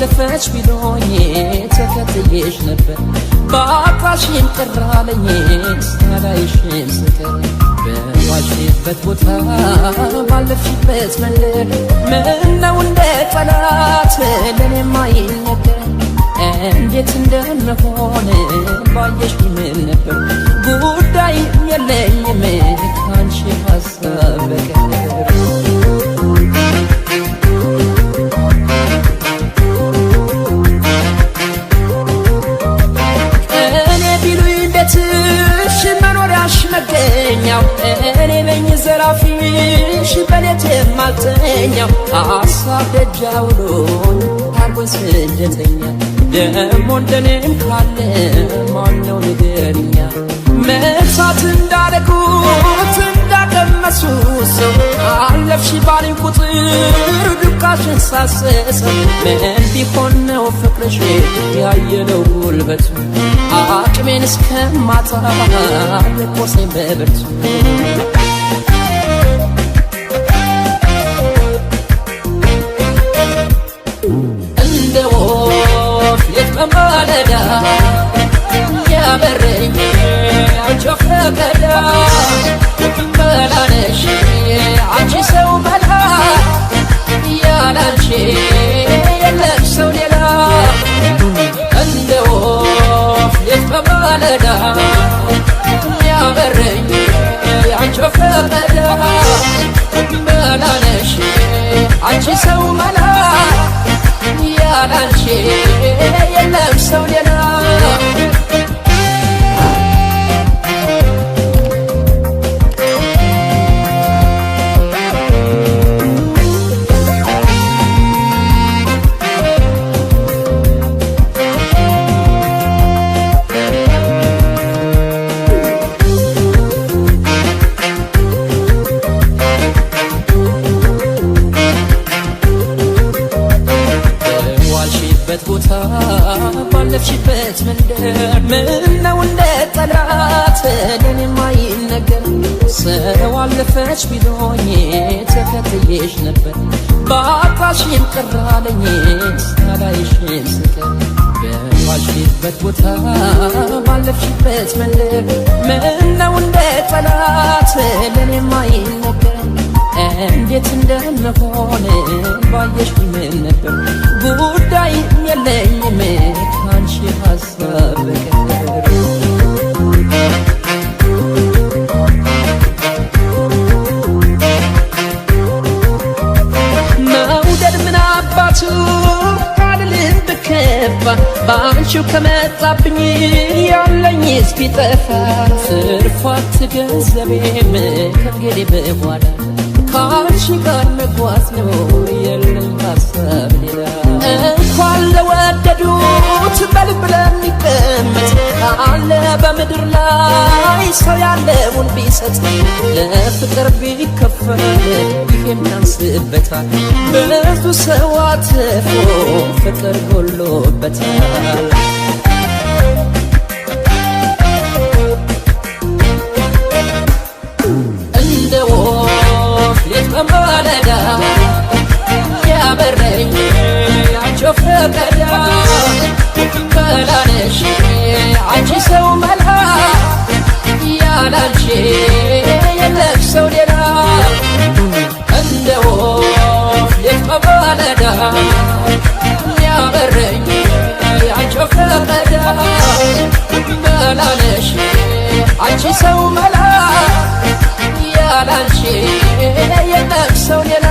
አለፈች ቢሎኝ ተከትዬሽ ነበር ባካሽን ቀራለኝ ሳላይሽን ስቀር በዋሽበት ቦታ ባለፍሽበት መንደር ምነው እንደ ጠላት ለኔማ ይነገር እንዴት እንደምሆን ባየሽ ምን ነበር ጉዳይ የለኝም ካንቺ ሀሳብ በቀር መገኛው እኔ ነኝ ዘራፊሽ በሌት የማልተኛው ሀሳብ ደጃውሎኝ አርጎኝ ስደተኛ ደሞ እንደኔም ካለ ማነው ንገርኛ መርሳት እንዳደረጉት እንዳቀመሱ ሰው አለፍሽ ባለኝ ቁጥር ዱካሽን ሳሰሰው ምን ቢሆን ነው ፍቅርሽ ያየለው ጉልበቱ አቅሜን እስከማጣ ልቆሰኝ በብርቱ እንደ ወፍ ሌት በማለዳ ያበረኝ አንቺ ፈቀዳ መላነሽ አንቺ ሰው መላ ያላንቺ የለም ሰው ሌላ እንደ ወፍ ሌት በማለዳ ያበረኝ አንቺ ፈቀዳ መላነሽ አንቺ ሰው መላ ያላንቺ የለም ሰው ሌላ ቦታ ባለፍሽበት መንደር ምነው እንደ ጠላት ለኔማ ይነገር ሰው አለፈች ቢሎኝ ተከትዬሽ ነበር ባካሽን ቀራለኝ ሳላይሽን ስቀር በዋልሽበት ቦታ ባለፍሽበት መንደር ምነው እንደ ጠላት ለኔማ ይነገር እንዴት እንደምሆን ባየሽ ምን ነበር ጉዳይ የለኝም ካንቺ ሀሳብ በቀር መውደድ ምን አባቱ ካልልም ብከፋ በአንቺው ከመጣብኝ ያለኝስ ቢጠፋ ትርፋት ገንዘቤም ከእንግዲህ በኋላ ካንቺ ጋር መጓዝ ነው የለኝ ሀሳብ ሌላ እንኳን ለወደዱት በልብ ለሚቀመጥ አለ በምድር ላይ ሰው ያለውን ቢሰጥ ለፍቅር ቢከፈል ይሄም ያንስበታል ብዙ ሰው አትፎ ፍቅር ጎሎበታል በማለዳ ያበረኝ አንቺ ፈቀዳ መላነሽ አንቺ ሰው መላ ያላንቺ የለም ሰው ሌላ እንደ ወፍ ሌት በማለዳ ያበረኝ አንቺ ፈቀዳ መላነሽ አንቺ ሰው መላ ያላንቺ የለም ሰው ሌላ